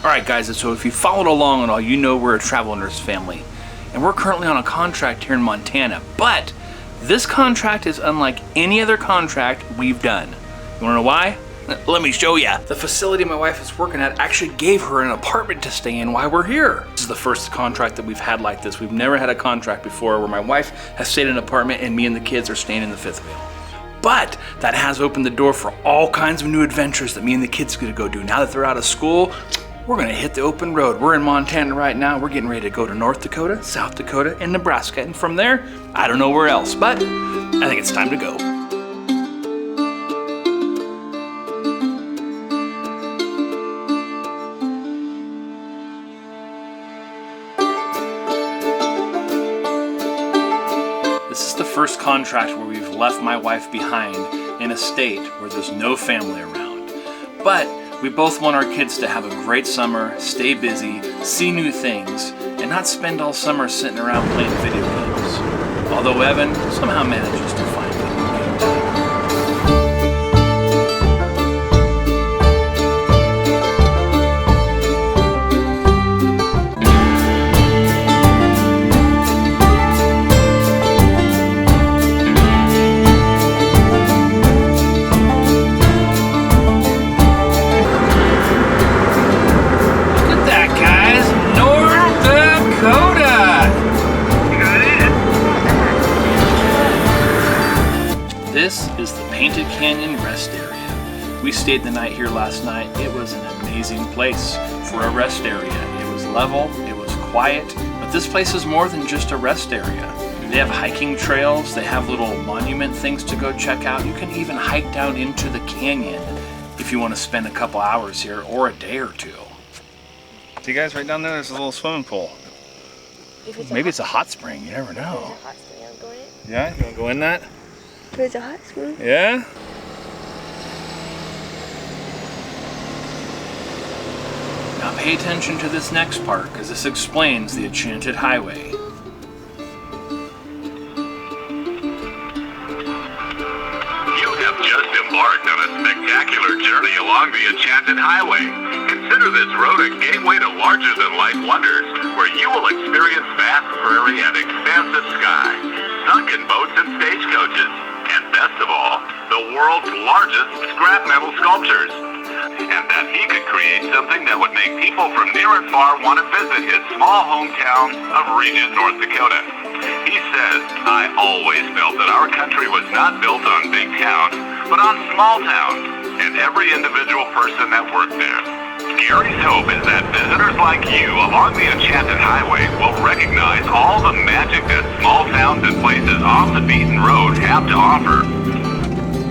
Alright guys, so if you followed along at all, you know we're a travel nurse family. And we're currently on a contract here in Montana. But this contract is unlike any other contract we've done. You wanna know why? Let me show ya. The facility my wife is working at actually gave her an apartment to stay in while we're here. This is the first contract that we've had like this. We've never had a contract before where my wife has stayed in an apartment and me and the kids are staying in the fifth wheel. But that has opened the door for all kinds of new adventures that me and the kids are gonna go do. Now that they're out of school, we're gonna hit the open road. We're in Montana right now. We're getting ready to go to North Dakota, South Dakota, and Nebraska. And from there, I don't know where else, but I think it's time to go. This is the first contract where we've left my wife behind in a state where there's no family around. But we both want our kids to have a great summer, stay busy, see new things, and not spend all summer sitting around playing video games. Although Evan somehow manages to find video game time. This is the Painted Canyon Rest Area. We stayed the night here last night. It was an amazing place for a rest area. It was level, it was quiet, but this place is more than just a rest area. They have hiking trails, they have little monument things to go check out. You can even hike down into the canyon if you want to spend a couple hours here or a day or two. See guys, right down there, there's a little swimming pool. Maybe it's a hot spring, you never know. Hot spring, I'm going in. Yeah, you want to go in that? There's a hot spring. Yeah? Now pay attention to this next part, because this explains the Enchanted Highway. You have just embarked on a spectacular journey along the Enchanted Highway. Consider this road a gateway to larger-than-life wonders, where you will experience vast prairie and expansive sky, sunken boats and stagecoaches, and best of all, the world's largest scrap metal sculptures. And that he could create something that would make people from near and far want to visit his small hometown of Regent, North Dakota. He says, I always felt that our country was not built on big towns, but on small towns, and every individual person that worked there. Gary's hope is that visitors like you along the Enchanted Highway will recognize all the magic that small towns and places off the beaten road have to offer.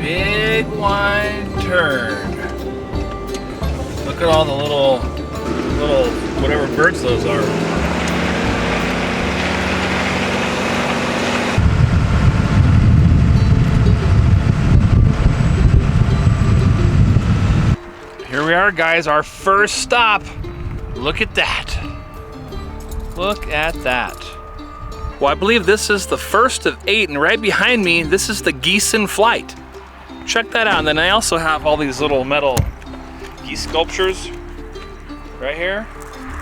Big wide turn. Look at all the little whatever birds those are. Here we are, guys, our first stop. Look at that. Look at that. Well, I believe this is the first of 8, and right behind me, this is the geese in flight. Check that out. And then I also have all these little metal geese sculptures right here.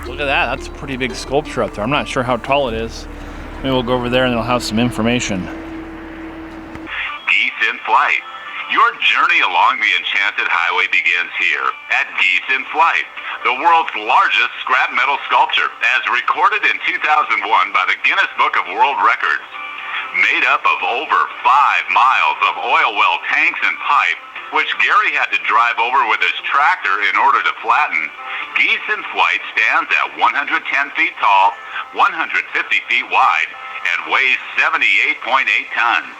Look at that. That's a pretty big sculpture up there. I'm not sure how tall it is. Maybe we'll go over there and they'll have some information. Geese in flight. Your journey along the Enchanted Highway begins here at Geese in Flight, the world's largest scrap metal sculpture, as recorded in 2001 by the Guinness Book of World Records. Made up of over 5 miles of oil well tanks and pipe, which Gary had to drive over with his tractor in order to flatten, Geese in Flight stands at 110 feet tall, 150 feet wide, and weighs 78.8 tons.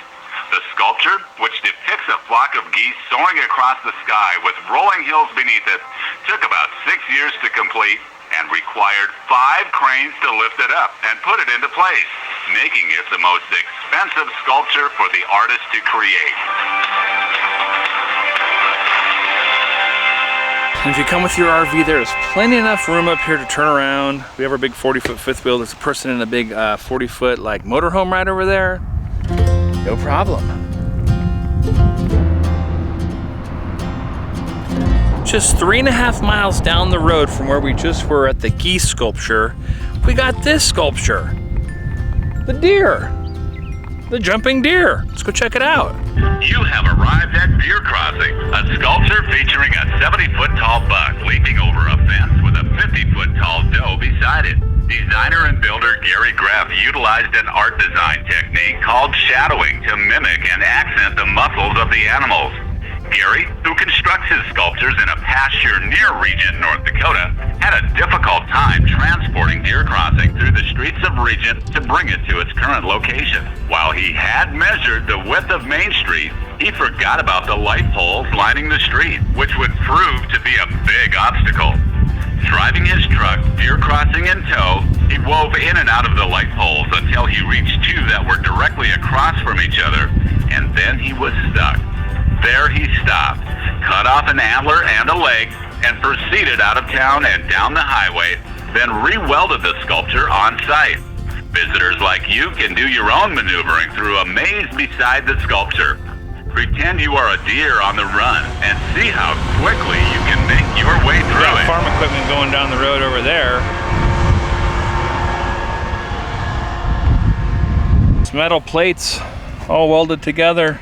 The sculpture, which depicts a flock of geese soaring across the sky with rolling hills beneath it, took about 6 years to complete and required 5 cranes to lift it up and put it into place, making it the most expensive sculpture for the artist to create. And if you come with your RV, there's plenty enough room up here to turn around. We have our big 40-foot fifth wheel. There's a person in a big 40-foot like motorhome right over there. No problem. just 3.5 miles down the road from where we just were at the geese sculpture, we got this sculpture. The deer. The jumping deer. Let's go check it out. You have arrived at Deer Crossing, a sculpture featuring a 70-foot tall buck leaping over a fence with a 50-foot tall doe beside it. Designer and builder Gary Graff utilized an art design technique called shadowing to mimic and accent the muscles of the animals. Gary, who constructs his sculptures in a pasture near Regent, North Dakota, had a difficult time transporting Deer Crossing through the streets of Regent to bring it to its current location. While he had measured the width of Main Street, he forgot about the light poles lining the street, which would prove to be a big obstacle. Driving his truck, Deer Crossing in tow, he wove in and out of the light poles until he reached two that were directly across from each other, and then he was stuck. There he stopped, cut off an antler and a leg, and proceeded out of town and down the highway, then re-welded the sculpture on site. Visitors like you can do your own maneuvering through a maze beside the sculpture. Pretend you are a deer on the run and see how quickly you can make your way through it. Farm equipment going down the road over there. It's metal plates all welded together.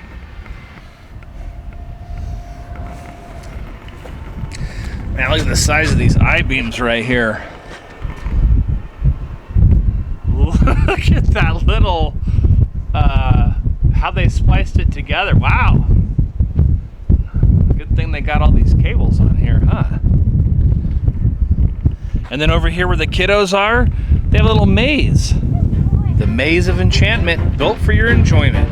Man, look at the size of these I-beams right here. Look at that little, how they spliced it together. Wow. Good thing they got all these cables on here, huh? And then over here where the kiddos are, they have a little maze. The maze of enchantment, built for your enjoyment.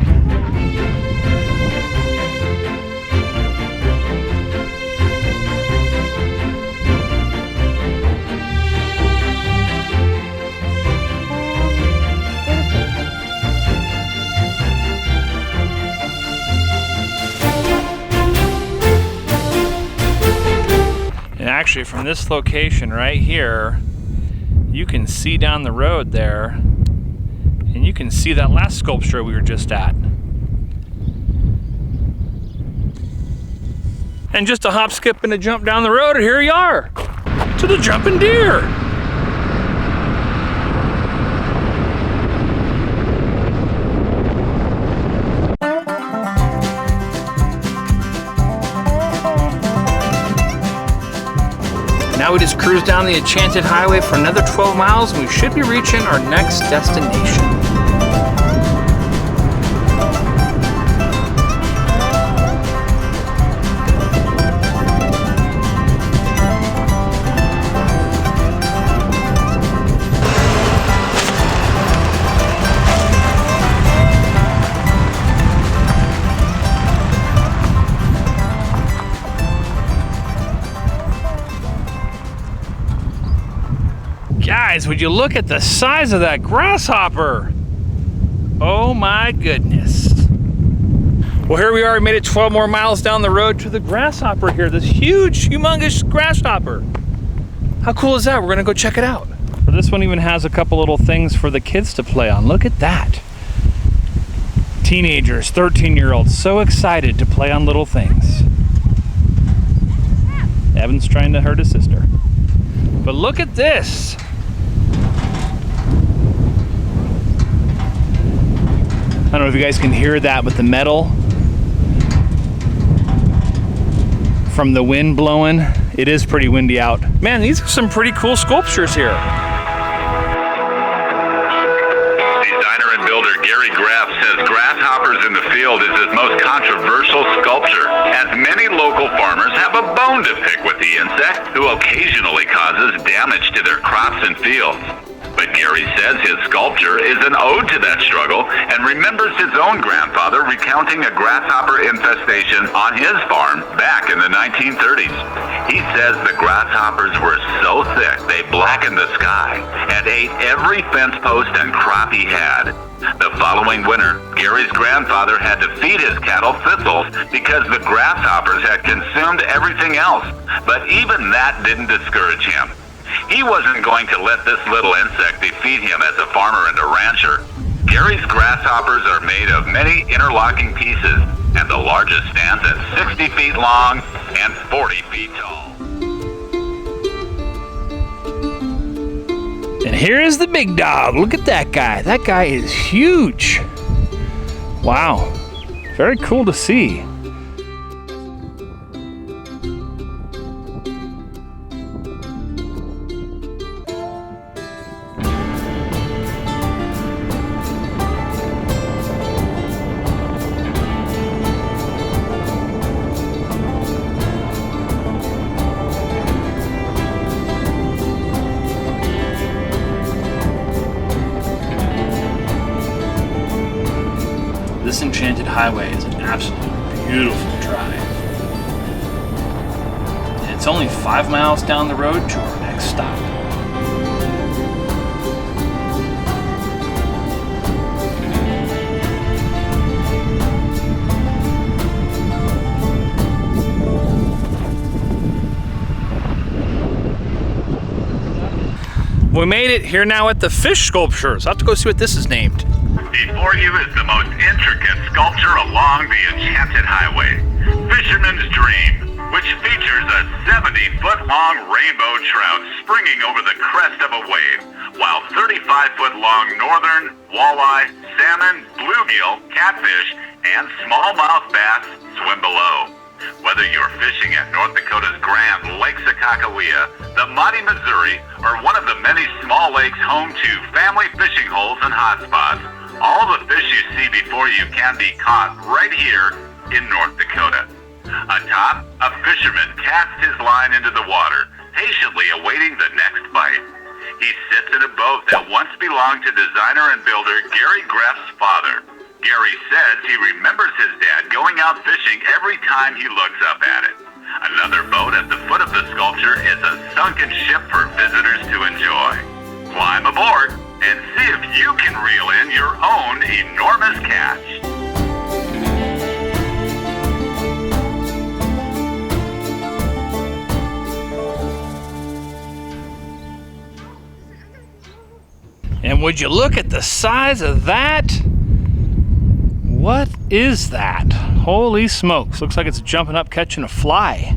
Actually, from this location right here, you can see down the road there, and you can see that last sculpture we were just at. And just a hop, skip, and a jump down the road, and here you are, to the jumping deer. Now we just cruise down the Enchanted Highway for another 12 miles and we should be reaching our next destination. Guys, would you look at the size of that grasshopper? Oh my goodness. Well, here we are, we made it 12 more miles down the road to the grasshopper here, this huge, humongous grasshopper. How cool is that? We're gonna go check it out. This one even has a couple little things for the kids to play on. Look at that. Teenagers, 13-year-olds, so excited to play on little things. Evan's trying to hurt his sister. But look at this. I don't know if you guys can hear that with the metal from the wind blowing. It is pretty windy out. Man, these are some pretty cool sculptures here. Designer and builder Gary Graff says grasshoppers in the field is his most controversial sculpture, as many local farmers have a bone to pick with the insect, who occasionally causes damage to their crops and fields. But Gary says his sculpture is an ode to that struggle and remembers his own grandfather recounting a grasshopper infestation on his farm back in the 1930s. He says the grasshoppers were so thick they blackened the sky and ate every fence post and crop he had. The following winter, Gary's grandfather had to feed his cattle thistles because the grasshoppers had consumed everything else. But even that didn't discourage him. He wasn't going to let this little insect defeat him as a farmer and a rancher. Gary's grasshoppers are made of many interlocking pieces, and the largest stands at 60 feet long and 40 feet tall. And here is the big dog. Look at that guy. That guy is huge. Wow. Very cool to see. This Enchanted Highway is an absolutely beautiful drive. And it's only 5 miles down the road to our next stop. We made it here now at the fish sculptures. I'll have to go see what this is named. Before you is the most intricate sculpture along the Enchanted Highway, Fisherman's Dream, which features a 70-foot-long rainbow trout springing over the crest of a wave, while 35-foot-long northern, walleye, salmon, bluegill, catfish, and smallmouth bass swim below. Whether you're fishing at North Dakota's grand Lake Sakakawea, the Mighty Missouri, or one of the many small lakes home to family fishing holes and hotspots, all the fish you see before you can be caught right here in North Dakota. Atop, a fisherman casts his line into the water, patiently awaiting the next bite. He sits in a boat that once belonged to designer and builder Gary Greff's father. Gary says he remembers his dad going out fishing every time he looks up at it. Another boat at the foot of the sculpture is a sunken ship for visitors to enjoy. Climb aboard and see if you can reel in your own enormous catch. And would you look at the size of that? What is that? Holy smokes. Looks like it's jumping up catching a fly.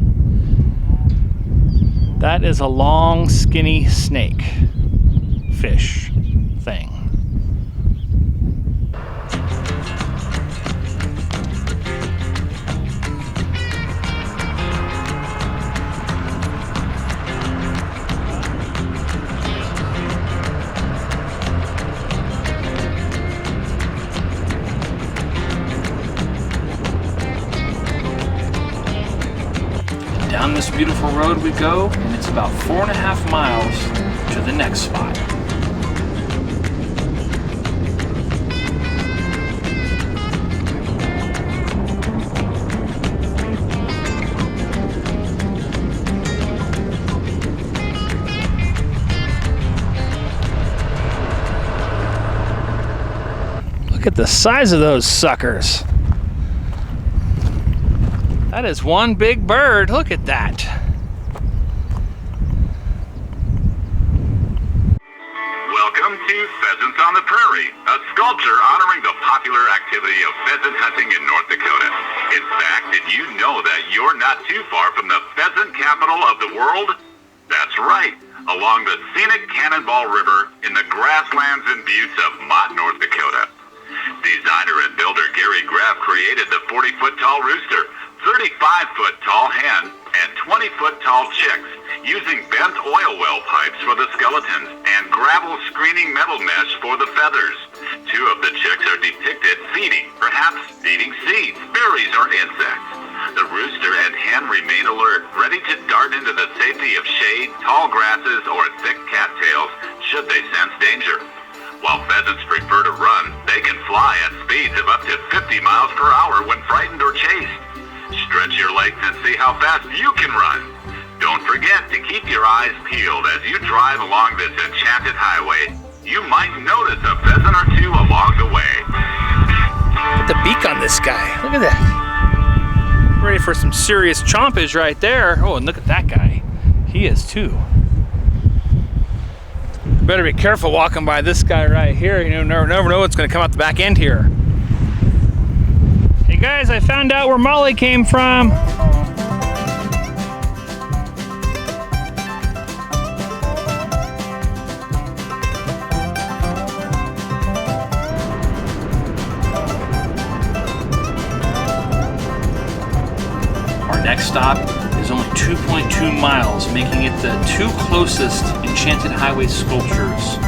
That is a long, skinny snake fish thing. Down this beautiful road we go, and it's about 4.5 miles to the next spot. Look at the size of those suckers. That is one big bird. Look at that. Welcome to Pheasants on the Prairie, a sculpture honoring the popular activity of pheasant hunting in North Dakota. In fact, did you know that you're not too far from the pheasant capital of the world? That's right, along the scenic Cannonball River in the grasslands and buttes of Mott, North Dakota. Designer and builder Gary Graff created the 40-foot-tall rooster, 35-foot-tall hen, and 20-foot-tall chicks, using bent oil well pipes for the skeletons and gravel screening metal mesh for the feathers. 2 of the chicks are depicted feeding, perhaps eating seeds, berries, or insects. The rooster and hen remain alert, ready to dart into the safety of shade, tall grasses, or thick cattails, should they sense danger. While pheasants prefer to run, they can fly at speeds of up to 50 miles per hour when frightened or chased. Stretch your legs and see how fast you can run. Don't forget to keep your eyes peeled as you drive along this enchanted highway. You might notice a pheasant or 2 along the way. Look at the beak on this guy. Look at that. Ready for some serious chompage right there. Oh, and look at that guy. He is too. Better be careful walking by this guy right here. You never know what's going to come out the back end here. Hey guys, I found out where Molly came from. next stop is only 2.2 miles, making it the 2 closest Enchanted Highway sculptures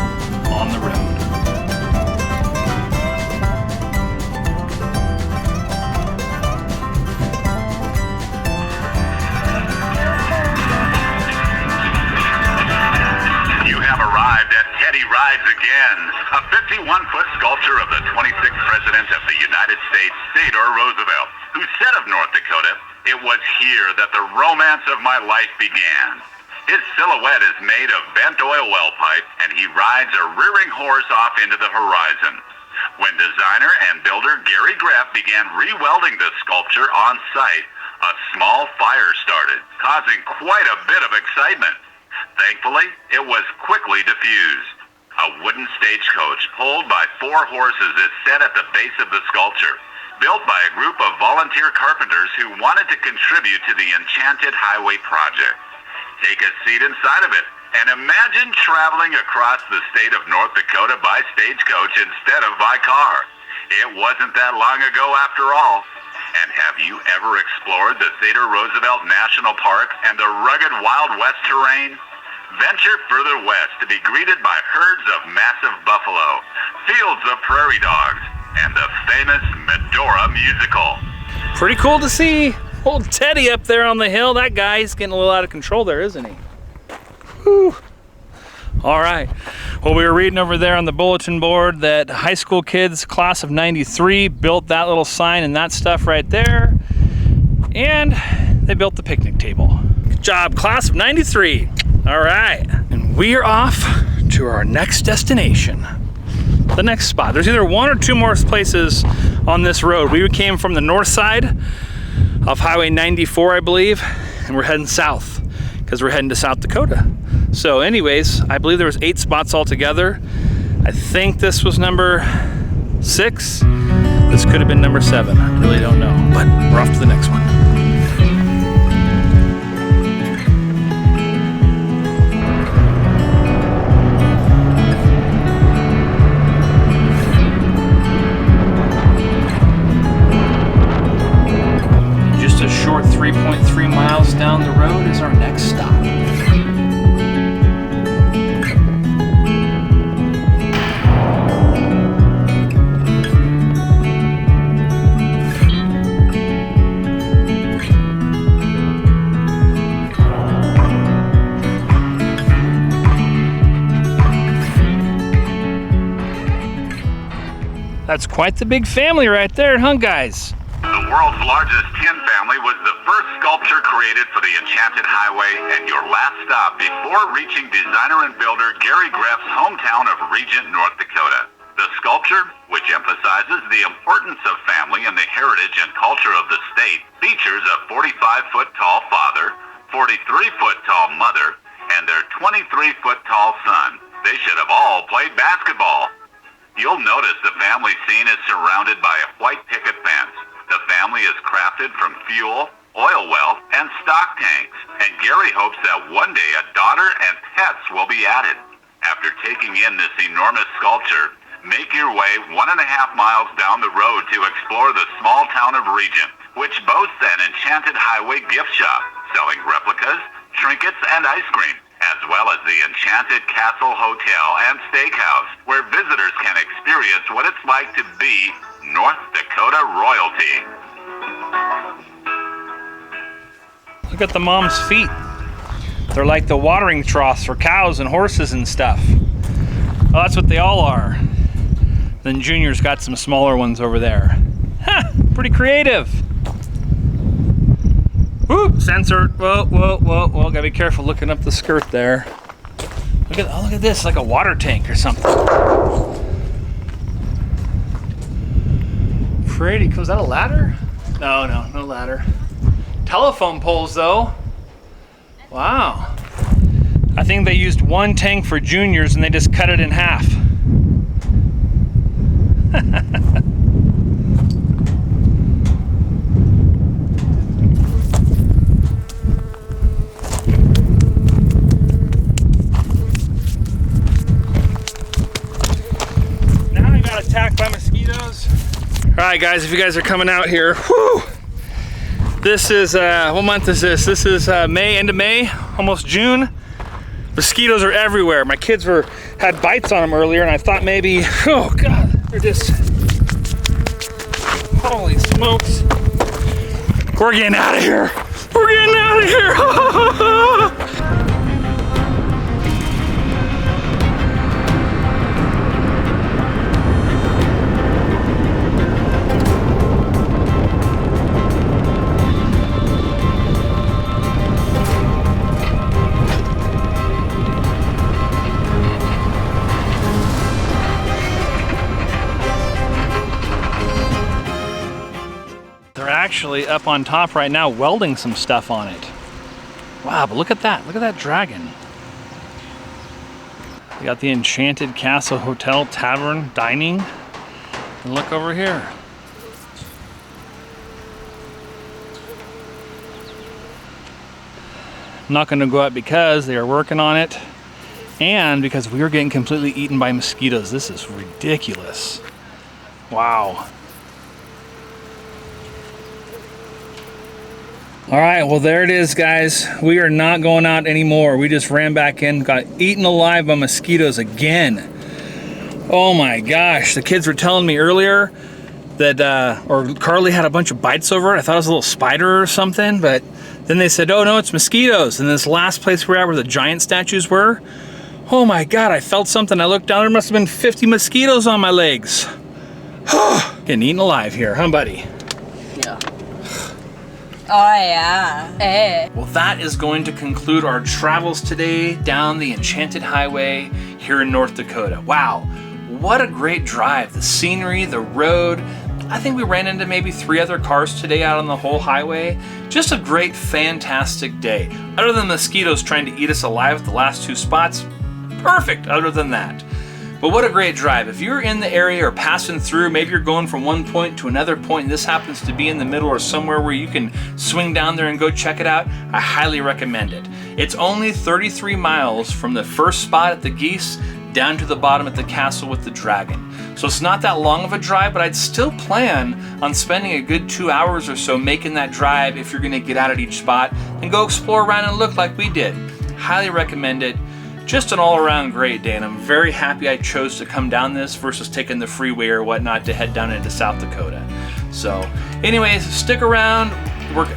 on the road. Again, a 51-foot sculpture of the 26th President of the United States, Theodore Roosevelt, who said of North Dakota, "It was here that the romance of my life began." His silhouette is made of bent oil well pipe, and he rides a rearing horse off into the horizon. When designer and builder Gary Greff began re-welding the sculpture on site, a small fire started, causing quite a bit of excitement. Thankfully, it was quickly diffused. A wooden stagecoach pulled by 4 horses is set at the base of the sculpture, built by a group of volunteer carpenters who wanted to contribute to the Enchanted Highway project. Take a seat inside of it and imagine traveling across the state of North Dakota by stagecoach instead of by car. It wasn't that long ago after all. And have you ever explored the Theodore Roosevelt National Park and the rugged Wild West terrain? Venture further west to be greeted by herds of massive buffalo, fields of prairie dogs, and the famous Medora musical. Pretty cool to see old Teddy up there on the hill. That guy's getting a little out of control there, isn't he? Whew. All right. Well, we were reading over there on the bulletin board that high school kids, class of '93, built that little sign and that stuff right there. And they built the picnic table. Good job, class of '93. All right, and we are off to our next destination, the next spot. There's either 1 or 2 more places on this road. We came from the north side of Highway 94, I believe, and we're heading south because we're heading to South Dakota. So anyways, I believe there was 8 spots altogether. I think this was number 6. This could have been number 7. I really don't know, but we're off to the next one. Short 3.3 miles down the road is our next stop. That's quite the big family right there, huh, guys? The world's largest tin family was the first sculpture created for the Enchanted Highway and your last stop before reaching designer and builder Gary Greff's hometown of Regent, North Dakota. The sculpture, which emphasizes the importance of family and the heritage and culture of the state, features a 45-foot-tall father, 43-foot-tall mother, and their 23-foot-tall son. They should have all played basketball. You'll notice the family scene is surrounded by a white picket fence. The family is crafted from fuel, oil well, and stock tanks, and Gary hopes that one day a daughter and pets will be added. After taking in this enormous sculpture, make your way 1.5 miles down the road to explore the small town of Regent, which boasts an Enchanted Highway gift shop, selling replicas, trinkets, and ice cream, as well as the Enchanted Castle Hotel and Steakhouse, where visitors can experience what it's like to be North Dakota royalty. Look at the mom's feet. They're like the watering troughs for cows and horses and stuff. Well, that's what they all are. Then Junior's got some smaller ones over there. Ha! Pretty creative. Whoop! Censored. Whoa, whoa, whoa, whoa. Gotta be careful looking up the skirt there. Look at this, like a water tank or something. Pretty cool. Is that a ladder? No ladder. Telephone poles though. Wow. I think they used 1 tank for Juniors and they just cut it in half. Now I got attacked by mosquitoes. All right, guys, if you guys are coming out here, whew, This is, what month is this? This is May, end of May, almost June. Mosquitoes are everywhere. My kids had bites on them earlier and I thought maybe, oh God, they're just, holy smokes. We're getting out of here. We're getting out of here. Actually up on top right now welding some stuff on it. Wow, but look at that dragon. We got the Enchanted Castle Hotel Tavern Dining, and look over here. I'm not going to go out because they are working on it and because we are getting completely eaten by mosquitoes. This is ridiculous. Wow. All right, well there it is, guys. We are not going out anymore. We just ran back in, got eaten alive by mosquitoes again. Oh my gosh, the kids were telling me earlier that, or Carly had a bunch of bites over it. I thought it was a little spider or something, but then they said, oh no, it's mosquitoes. And this last place we're at where the giant statues were, oh my God, I felt something. I looked down, there must have been 50 mosquitoes on my legs. Getting eaten alive here, huh buddy? Yeah. Oh yeah. Hey. Well, that is going to conclude our travels today down the Enchanted Highway here in North Dakota. Wow, what a great drive. The scenery, the road. I think we ran into maybe 3 other cars today out on the whole highway. Just a great, fantastic day. Other than mosquitoes trying to eat us alive at the last 2 spots, perfect other than that. But what a great drive. If you're in the area or passing through, maybe you're going from one point to another point and this happens to be in the middle or somewhere where you can swing down there and go check it out, I highly recommend it. It's only 33 miles from the first spot at the GEESE down to the bottom at the castle with the dragon. So it's not that long of a drive, but I'd still plan on spending a good 2 hours or so making that drive if you're gonna get out at each spot and go explore around and look like we did. Highly recommend it. Just an all-around great day, and I'm very happy I chose to come down this versus taking the freeway or whatnot to head down into South Dakota. So anyways, stick around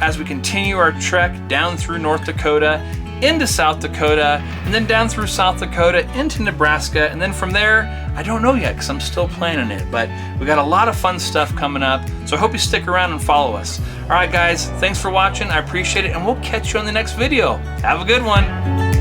as we continue our trek down through North Dakota, into South Dakota, and then down through South Dakota into Nebraska, and then from there, I don't know yet because I'm still planning it, but we got a lot of fun stuff coming up, so I hope you stick around and follow us. All right guys, thanks for watching, I appreciate it, and we'll catch you on the next video. Have a good one.